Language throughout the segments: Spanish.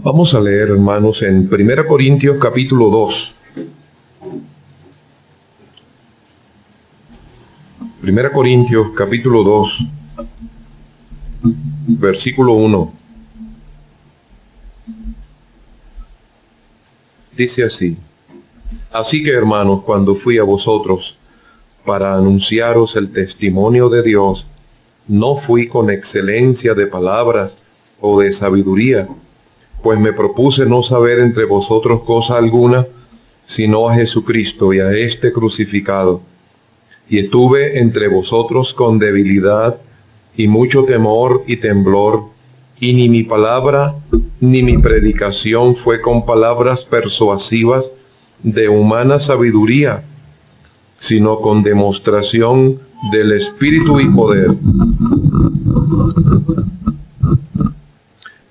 Vamos a leer, hermanos, en 1 Corintios capítulo 2. 1 Corintios capítulo 2, versículo 1. Dice así: Así que, hermanos, cuando fui a vosotros para anunciaros el testimonio de Dios, no fui con excelencia de palabras o de sabiduría, pues me propuse no saber entre vosotros cosa alguna, sino a Jesucristo y a este crucificado. Y estuve entre vosotros con debilidad y mucho temor y temblor, y ni mi palabra ni mi predicación fue con palabras persuasivas de humana sabiduría, sino con demostración del Espíritu y poder,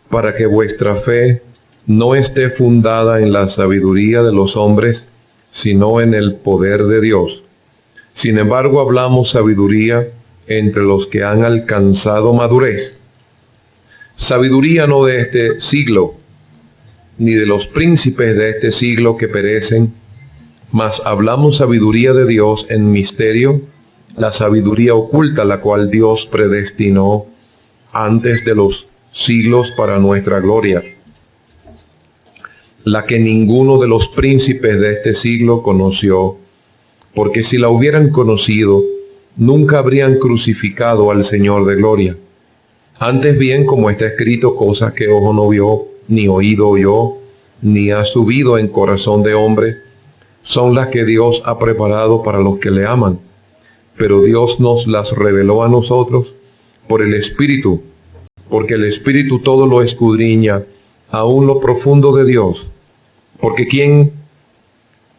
para que vuestra fe no esté fundada en la sabiduría de los hombres, sino en el poder de Dios. Sin embargo, hablamos sabiduría entre los que han alcanzado madurez. Sabiduría no de este siglo, ni de los príncipes de este siglo que perecen, mas hablamos sabiduría de Dios en misterio, la sabiduría oculta, la cual Dios predestinó antes de los siglos para nuestra gloria, la que ninguno de los príncipes de este siglo conoció, porque si la hubieran conocido, nunca habrían crucificado al Señor de gloria. Antes bien, como está escrito, cosas que ojo no vio, ni oído oyó, ni ha subido en corazón de hombre, son las que Dios ha preparado para los que le aman. Pero Dios nos las reveló a nosotros por el Espíritu, porque el Espíritu todo lo escudriña, aún lo profundo de Dios. Porque ¿quién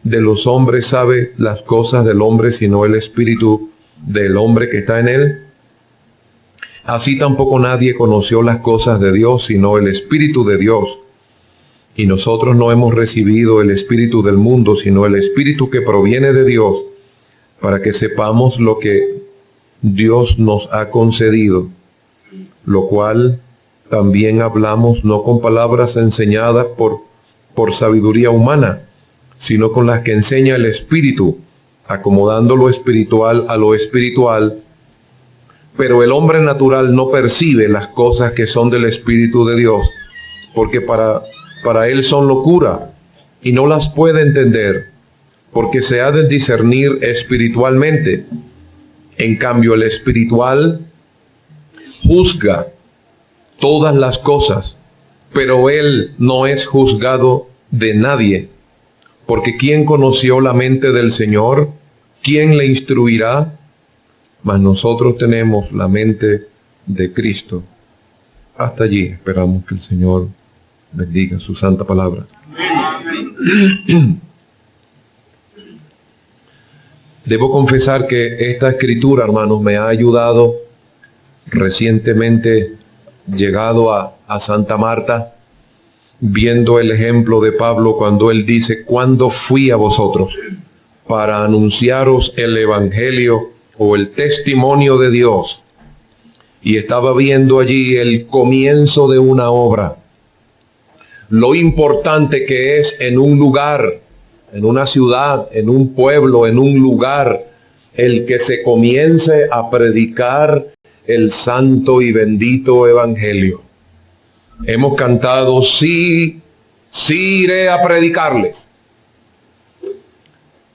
de los hombres sabe las cosas del hombre sino el Espíritu del hombre que está en él? Así tampoco nadie conoció las cosas de Dios sino el Espíritu de Dios. Y nosotros no hemos recibido el espíritu del mundo, sino el Espíritu que proviene de Dios, para que sepamos lo que Dios nos ha concedido, lo cual también hablamos no con palabras enseñadas por sabiduría humana, sino con las que enseña el Espíritu, acomodando lo espiritual a lo espiritual. Pero el hombre natural no percibe las cosas que son del Espíritu de Dios, porque para él son locura, y no las puede entender, porque se ha de discernir espiritualmente. En cambio, el espiritual juzga todas las cosas, pero él no es juzgado de nadie. Porque ¿quién conoció la mente del Señor? ¿Quién le instruirá? Mas nosotros tenemos la mente de Cristo. Hasta allí esperamos que el Señor bendiga su santa palabra. Debo confesar que esta escritura, hermanos, me ha ayudado. Recientemente llegado a Santa Marta, viendo el ejemplo de Pablo cuando él dice: cuando fui a vosotros para anunciaros el evangelio o el testimonio de Dios, y estaba viendo allí el comienzo de una obra, lo importante que es en un lugar, en una ciudad, en un pueblo, en un lugar, el que se comience a predicar el santo y bendito evangelio. Hemos cantado: sí iré a predicarles.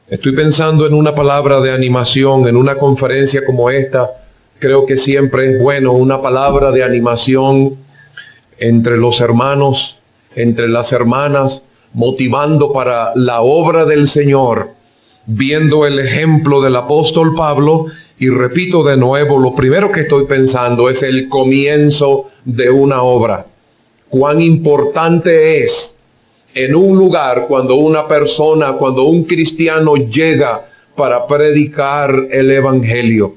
Estoy pensando en una palabra de animación, en una conferencia como esta. Creo que siempre es bueno una palabra de animación entre los hermanos, entre las hermanas, motivando para la obra del Señor, viendo el ejemplo del apóstol Pablo. Y repito de nuevo, lo primero que estoy pensando es el comienzo de una obra. Cuán importante es en un lugar cuando una persona, cuando un cristiano llega para predicar el evangelio.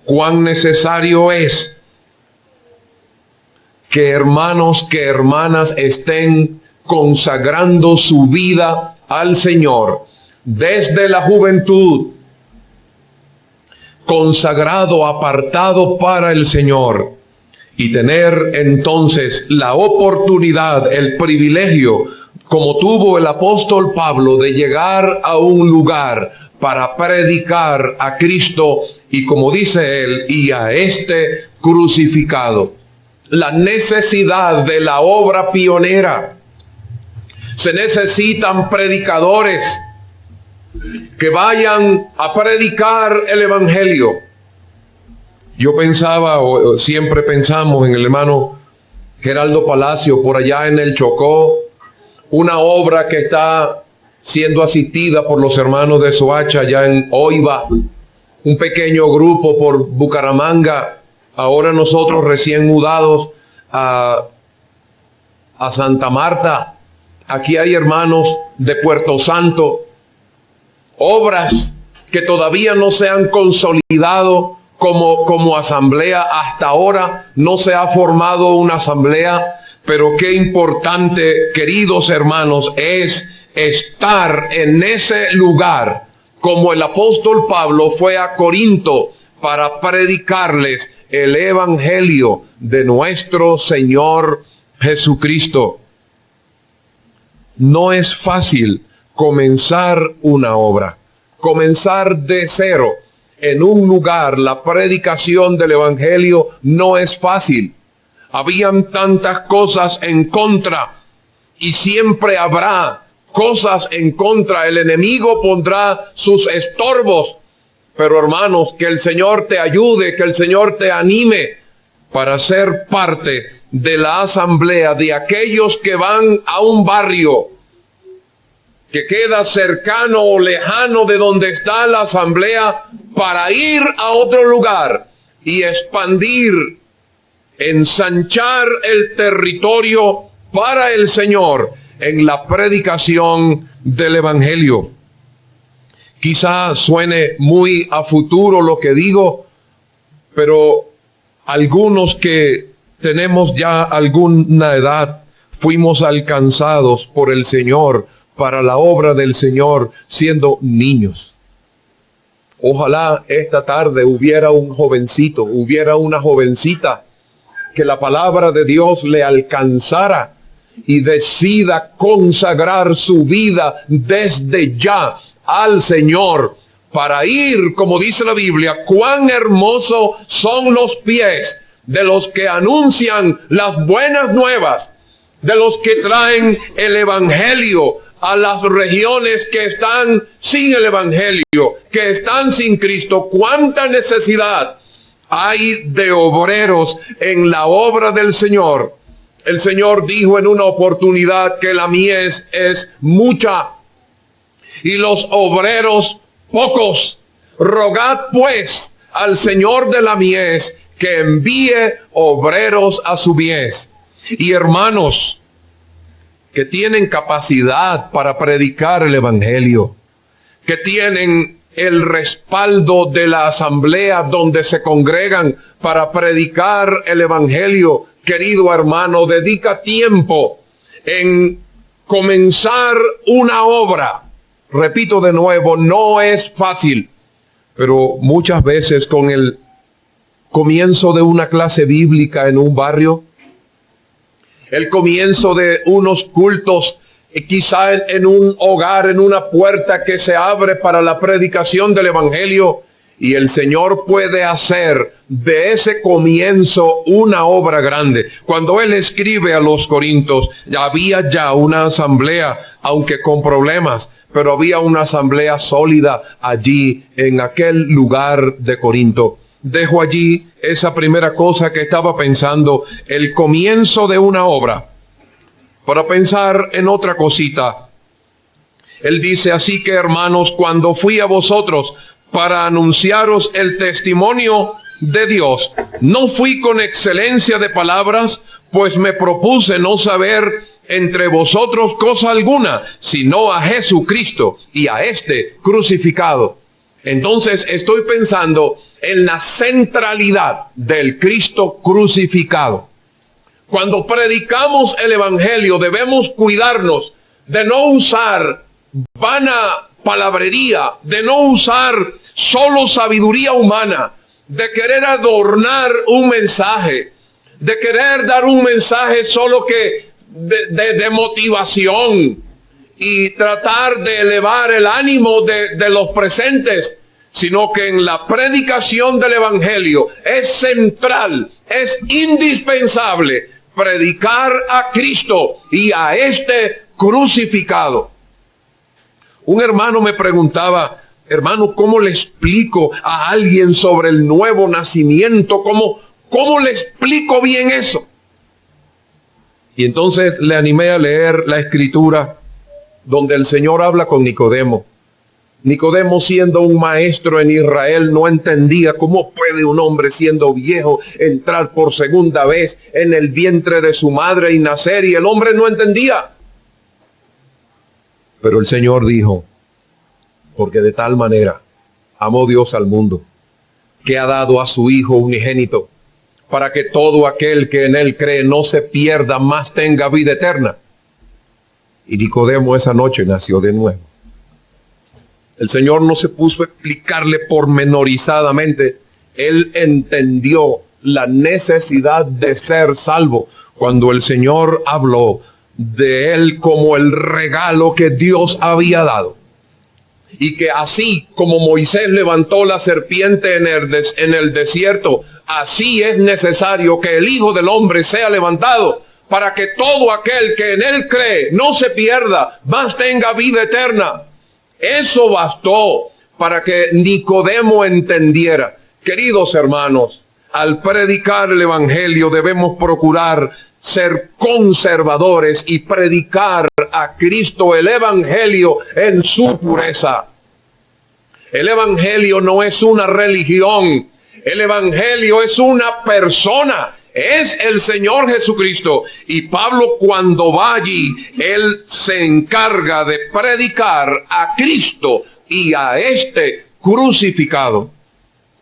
Cuán necesario es que hermanos, que hermanas estén consagrando su vida al Señor desde la juventud, consagrado, apartado para el Señor, y tener entonces la oportunidad, el privilegio, como tuvo el apóstol Pablo, de llegar a un lugar para predicar a Cristo y, como dice él, y a este crucificado. La necesidad de la obra pionera. Se necesitan predicadores que vayan a predicar el evangelio. Yo pensaba, o siempre pensamos en el hermano Geraldo Palacio, por allá en el Chocó, una obra que está siendo asistida por los hermanos de Soacha, allá en Oiva, un pequeño grupo por Bucaramanga, ahora nosotros recién mudados a Santa Marta, aquí hay hermanos de Puerto Santo, obras que todavía no se han consolidado como asamblea. Hasta ahora no se ha formado una asamblea, pero qué importante, queridos hermanos, es estar en ese lugar, como el apóstol Pablo fue a Corinto para predicarles el evangelio de nuestro Señor Jesucristo. No es fácil comenzar una obra, comenzar de cero en un lugar. La predicación del evangelio no es fácil. Habían tantas cosas en contra y siempre habrá cosas en contra. El enemigo pondrá sus estorbos, pero hermanos, que el Señor te ayude, que el Señor te anime para ser parte de la asamblea, de aquellos que van a un barrio que queda cercano o lejano de donde está la asamblea, para ir a otro lugar y expandir, ensanchar el territorio para el Señor en la predicación del evangelio. Quizá suene muy a futuro lo que digo, pero algunos que tenemos ya alguna edad fuimos alcanzados por el Señor para la obra del Señor siendo niños. Ojalá esta tarde hubiera un jovencito, hubiera una jovencita que la palabra de Dios le alcanzara y decida consagrar su vida desde ya al Señor para ir, como dice la Biblia, cuán hermosos son los pies de los que anuncian las buenas nuevas, de los que traen el evangelio a las regiones que están sin el evangelio, que están sin Cristo. Cuánta necesidad hay de obreros en la obra del Señor. El Señor dijo en una oportunidad que la mies es mucha y los obreros pocos. Rogad pues al Señor de la mies que envíe obreros a su mies. Y hermanos que tienen capacidad para predicar el evangelio, que tienen el respaldo de la asamblea donde se congregan para predicar el evangelio, querido hermano, dedica tiempo en comenzar una obra. Repito de nuevo, no es fácil, pero muchas veces con el comienzo de una clase bíblica en un barrio, el comienzo de unos cultos, quizá en un hogar, en una puerta que se abre para la predicación del evangelio, y el Señor puede hacer de ese comienzo una obra grande. Cuando Él escribe a los Corintios, había ya una asamblea, aunque con problemas, pero había una asamblea sólida allí en aquel lugar de Corinto. Dejo allí esa primera cosa que estaba pensando, el comienzo de una obra, para pensar en otra cosita. Él dice: así que, hermanos, cuando fui a vosotros para anunciaros el testimonio de Dios, no fui con excelencia de palabras, pues me propuse no saber entre vosotros cosa alguna, sino a Jesucristo y a este crucificado. Entonces estoy pensando en la centralidad del Cristo crucificado. Cuando predicamos el evangelio debemos cuidarnos de no usar vana palabrería, de no usar solo sabiduría humana, de querer adornar un mensaje, de querer dar un mensaje solo que de motivación y tratar de elevar el ánimo de los presentes, sino que en la predicación del Evangelio es central, es indispensable predicar a Cristo y a este crucificado. Un hermano me preguntaba: hermano, ¿cómo le explico a alguien sobre el nuevo nacimiento? ¿Cómo le explico bien eso? Y entonces le animé a leer la Escritura donde el Señor habla con Nicodemo. Nicodemo, siendo un maestro en Israel, no entendía cómo puede un hombre siendo viejo entrar por segunda vez en el vientre de su madre y nacer, y el hombre no entendía. Pero el Señor dijo: porque de tal manera amó Dios al mundo, que ha dado a su Hijo unigénito, para que todo aquel que en él cree no se pierda, mas tenga vida eterna. Y Nicodemo esa noche nació de nuevo. El Señor no se puso a explicarle pormenorizadamente. Él entendió la necesidad de ser salvo cuando el Señor habló de él como el regalo que Dios había dado. Y que así como Moisés levantó la serpiente en el desierto, así es necesario que el Hijo del Hombre sea levantado, para que todo aquel que en él cree no se pierda, mas tenga vida eterna. Eso bastó para que Nicodemo entendiera. Queridos hermanos, al predicar el Evangelio debemos procurar ser conservadores y predicar a Cristo, el Evangelio, en su pureza. El Evangelio no es una religión. El Evangelio es una persona. Es el Señor Jesucristo. Y Pablo, cuando va allí, él se encarga de predicar a Cristo y a este crucificado.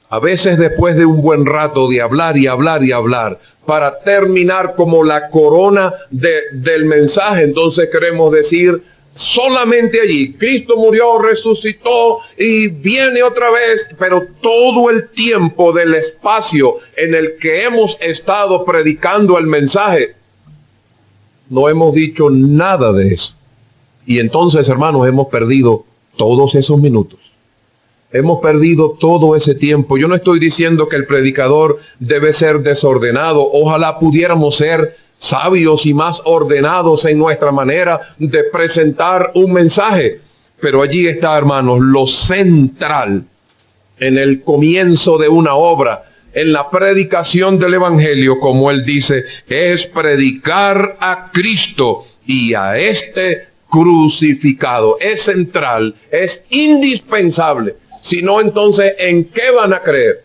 A veces, después de un buen rato de hablar y hablar y hablar, para terminar como la corona del mensaje, entonces queremos decir solamente allí: Cristo murió, resucitó y viene otra vez. Pero todo el tiempo del espacio en el que hemos estado predicando el mensaje, no hemos dicho nada de eso. Y entonces, hermanos, hemos perdido todos esos minutos. Hemos perdido todo ese tiempo. Yo no estoy diciendo que el predicador debe ser desordenado. Ojalá pudiéramos ser sabios y más ordenados en nuestra manera de presentar un mensaje. Pero allí está, hermanos, lo central en el comienzo de una obra, en la predicación del Evangelio, como él dice, es predicar a Cristo y a este crucificado. Es central, es indispensable. Si no, entonces, ¿en qué van a creer?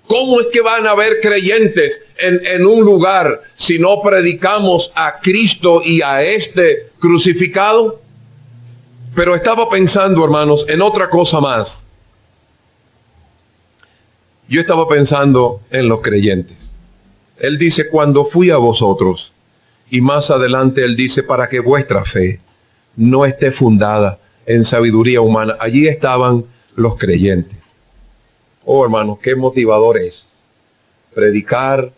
¿Cómo es que van a haber creyentes en un lugar si no predicamos a Cristo y a este crucificado? Pero estaba pensando, hermanos, en otra cosa más. Yo estaba pensando en los creyentes. Él dice: cuando fui a vosotros. Y más adelante él dice: para que vuestra fe no esté fundada en sabiduría humana. Allí estaban los creyentes. Oh, hermanos, qué motivador es predicar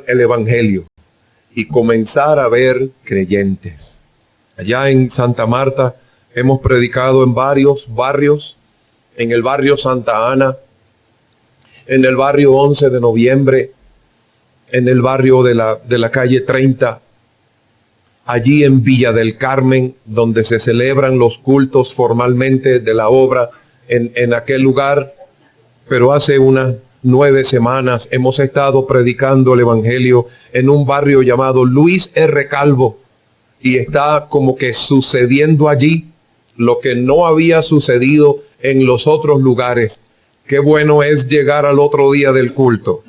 el Evangelio y comenzar a ver creyentes. Allá en Santa Marta hemos predicado en varios barrios, en el barrio Santa Ana, en el barrio 11 de noviembre, en el barrio de la calle 30, allí en Villa del Carmen, donde se celebran los cultos formalmente de la obra en aquel lugar. Pero hace unas 9 semanas hemos estado predicando el Evangelio en un barrio llamado Luis R. Calvo, y está como que sucediendo allí lo que no había sucedido en los otros lugares. Qué bueno es llegar al otro día del culto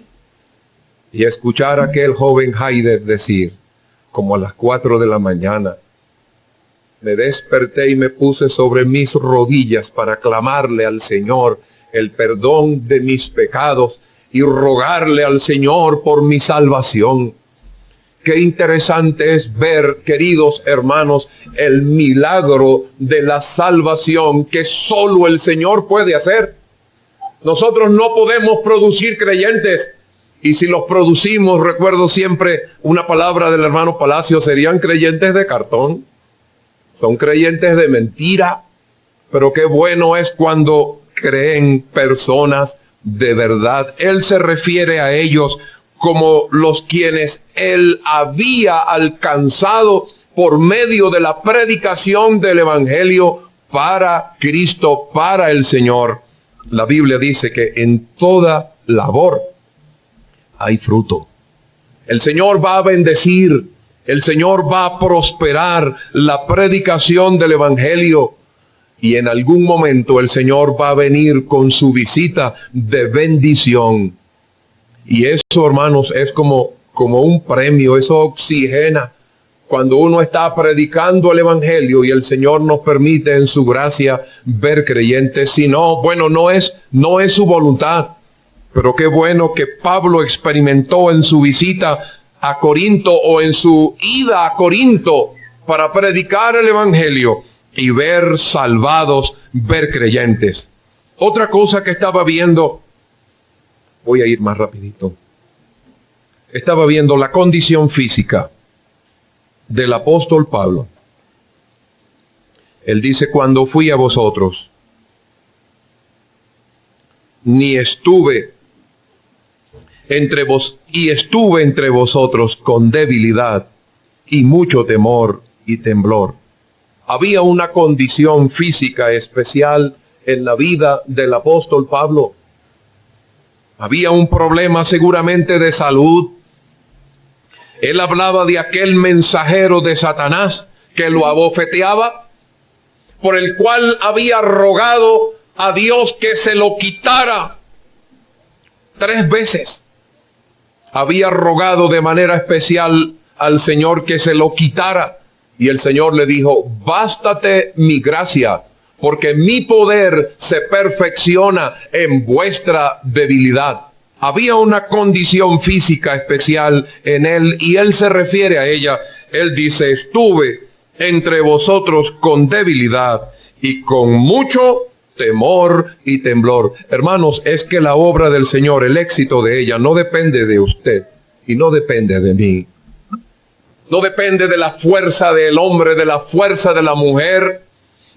y escuchar a aquel joven Haider decir, como a las 4 de la mañana: me desperté y me puse sobre mis rodillas para clamarle al Señor el perdón de mis pecados y rogarle al Señor por mi salvación. Qué interesante es ver, queridos hermanos, el milagro de la salvación que solo el Señor puede hacer. Nosotros no podemos producir creyentes. Y si los producimos, recuerdo siempre una palabra del hermano Palacio, serían creyentes de cartón. Son creyentes de mentira. Pero qué bueno es cuando creen personas de verdad. Él se refiere a ellos como los quienes él había alcanzado por medio de la predicación del Evangelio para Cristo, para el Señor. La Biblia dice que en toda labor hay fruto. El Señor va a bendecir, el Señor va a prosperar la predicación del Evangelio. Y en algún momento el Señor va a venir con su visita de bendición. Y eso, hermanos, es como un premio, eso oxigena. Cuando uno está predicando el Evangelio y el Señor nos permite en su gracia ver creyentes. Si no, bueno, no es su voluntad. Pero qué bueno que Pablo experimentó en su visita a Corinto o en su ida a Corinto para predicar el Evangelio y ver salvados, ver creyentes. Otra cosa que estaba viendo, voy a ir más rapidito. Estaba viendo la condición física del apóstol Pablo. Él dice, cuando fui a vosotros, estuve entre vosotros con debilidad y mucho temor y temblor. Había una condición física especial en la vida del apóstol Pablo. Había un problema seguramente de salud. Él hablaba de aquel mensajero de Satanás que lo abofeteaba, por el cual había rogado a Dios que se lo quitara 3 veces. Había rogado de manera especial al Señor que se lo quitara. Y el Señor le dijo, bástate mi gracia, porque mi poder se perfecciona en vuestra debilidad. Había una condición física especial en él y él se refiere a ella. Él dice, estuve entre vosotros con debilidad y con mucho temor y temblor. Hermanos, es que la obra del Señor, el éxito de ella, no depende de usted y no depende de mí. No depende de la fuerza del hombre, de la fuerza de la mujer.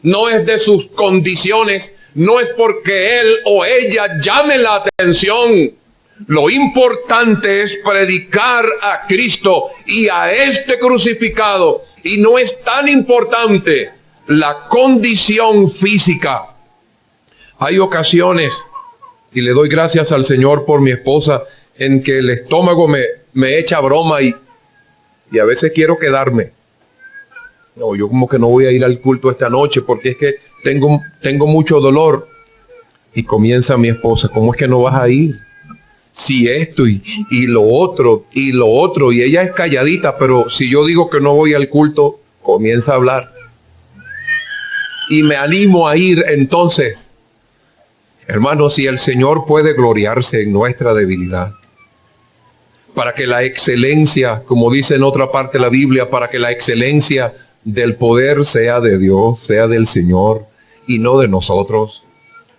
No es de sus condiciones. No es porque él o ella llame la atención. Lo importante es predicar a Cristo y a este crucificado. Y no es tan importante la condición física. Hay ocasiones, y le doy gracias al Señor por mi esposa, en que el estómago me echa broma y a veces quiero quedarme. No, yo como que no voy a ir al culto esta noche porque es que tengo mucho dolor. Y comienza mi esposa, ¿cómo es que no vas a ir? Si esto y lo otro, y ella es calladita, pero si yo digo que no voy al culto, comienza a hablar. Y me animo a ir entonces. Hermanos, si el Señor puede gloriarse en nuestra debilidad, para que la excelencia, como dice en otra parte de la Biblia, para que la excelencia del poder sea de Dios, sea del Señor y no de nosotros.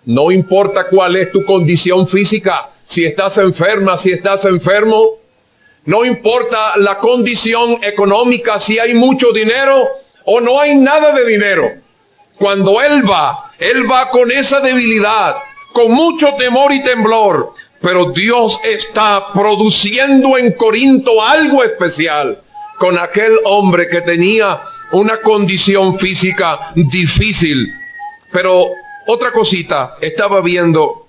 No importa cuál es tu condición física, si estás enferma, si estás enfermo, no importa la condición económica, si hay mucho dinero o no hay nada de dinero. Cuando Él va con esa debilidad, con mucho temor y temblor. Pero Dios está produciendo en Corinto algo especial con aquel hombre que tenía una condición física difícil. Pero otra cosita, estaba viendo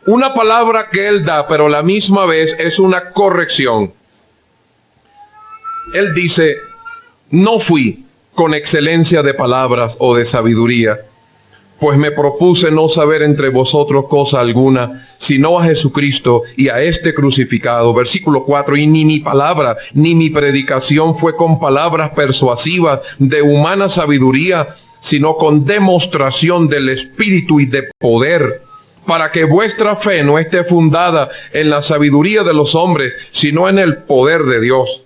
una palabra que él da, pero a la misma vez es una corrección. Él dice, no fui con excelencia de palabras o de sabiduría, pues me propuse no saber entre vosotros cosa alguna, sino a Jesucristo y a este crucificado. Versículo 4, y ni mi palabra, ni mi predicación fue con palabras persuasivas de humana sabiduría, sino con demostración del Espíritu y de poder, para que vuestra fe no esté fundada en la sabiduría de los hombres, sino en el poder de Dios.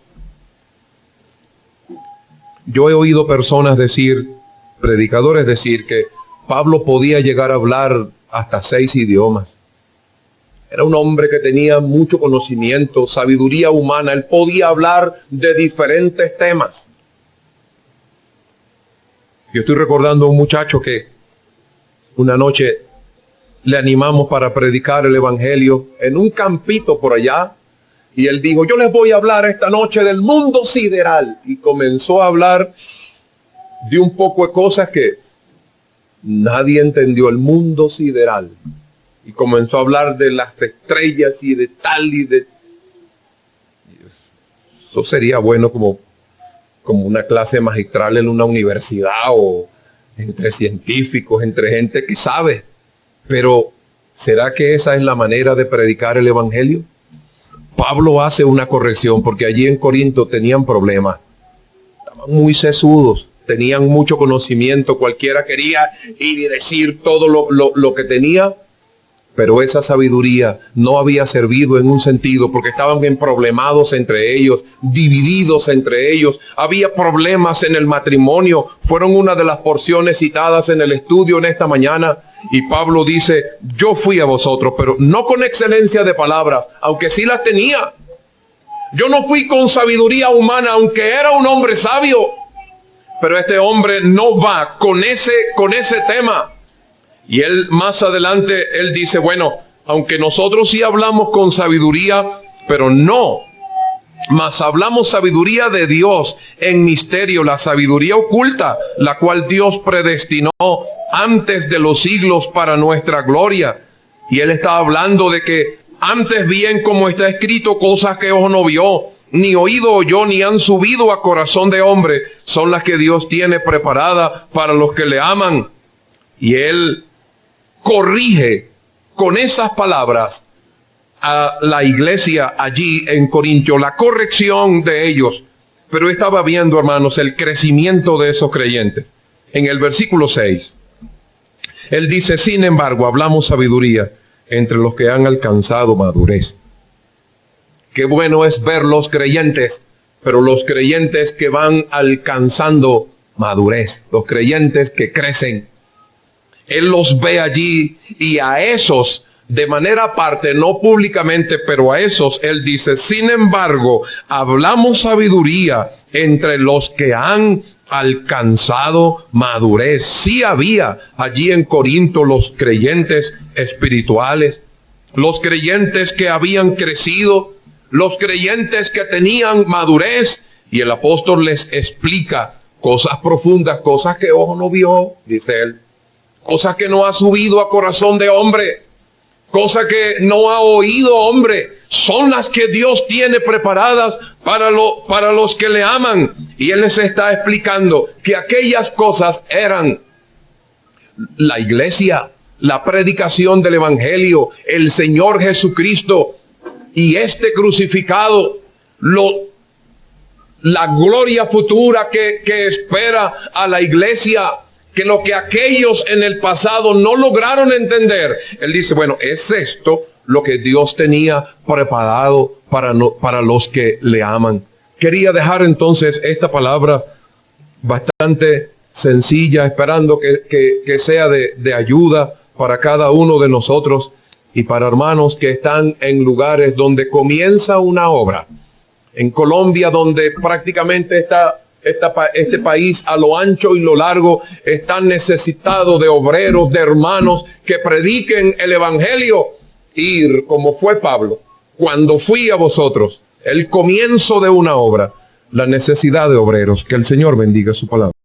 Yo he oído personas decir, predicadores decir que Pablo podía llegar a hablar hasta 6 idiomas. Era un hombre que tenía mucho conocimiento, sabiduría humana. Él podía hablar de diferentes temas. Yo estoy recordando a un muchacho que una noche le animamos para predicar el evangelio en un campito por allá. Y él dijo, yo les voy a hablar esta noche del mundo sideral. Y comenzó a hablar de un poco de cosas que nadie entendió. El mundo sideral. Y comenzó a hablar de las estrellas y de tal y de... Eso sería bueno como una clase magistral en una universidad o entre científicos, entre gente que sabe. Pero, ¿será que esa es la manera de predicar el evangelio? Pablo hace una corrección porque allí en Corinto tenían problemas. Estaban muy sesudos, tenían mucho conocimiento, cualquiera quería ir y decir todo lo que tenía. Pero esa sabiduría no había servido en un sentido porque estaban bien problemados entre ellos, divididos entre ellos. Había problemas en el matrimonio. Fueron una de las porciones citadas en el estudio en esta mañana. Y Pablo dice, yo fui a vosotros, pero no con excelencia de palabras, aunque sí las tenía. Yo no fui con sabiduría humana, aunque era un hombre sabio. Pero este hombre no va con ese tema. Y él más adelante, él dice, bueno, aunque nosotros sí hablamos con sabiduría, pero no, mas hablamos sabiduría de Dios en misterio, la sabiduría oculta, la cual Dios predestinó antes de los siglos para nuestra gloria. Y él está hablando de que antes bien, como está escrito, cosas que ojo no vio, ni oído oyó, ni han subido a corazón de hombre, son las que Dios tiene preparadas para los que le aman. Y él corrige con esas palabras a la iglesia allí en Corinto, la corrección de ellos. Pero estaba viendo, hermanos, el crecimiento de esos creyentes. En el versículo 6, él dice, sin embargo, hablamos sabiduría entre los que han alcanzado madurez. Qué bueno es ver los creyentes, pero los creyentes que van alcanzando madurez, los creyentes que crecen. Él los ve allí y a esos, de manera aparte, no públicamente, pero a esos, él dice, sin embargo, hablamos sabiduría entre los que han alcanzado madurez. Sí había allí en Corinto los creyentes espirituales, los creyentes que habían crecido, los creyentes que tenían madurez, y el apóstol les explica cosas profundas, cosas que ojo no vio, dice él. Cosas que no ha subido a corazón de hombre, cosas que no ha oído hombre, son las que Dios tiene preparadas para los que le aman. Y él les está explicando que aquellas cosas eran la iglesia, la predicación del evangelio, el Señor Jesucristo y este crucificado, la gloria futura que espera a la iglesia, que lo que aquellos en el pasado no lograron entender. Él dice, bueno, es esto lo que Dios tenía preparado para los que le aman. Quería dejar entonces esta palabra bastante sencilla, esperando que sea de ayuda para cada uno de nosotros y para hermanos que están en lugares donde comienza una obra. En Colombia, donde prácticamente este país a lo ancho y lo largo está necesitado de obreros, de hermanos que prediquen el evangelio. Ir como fue Pablo, cuando fui a vosotros, el comienzo de una obra, la necesidad de obreros. Que el Señor bendiga su palabra.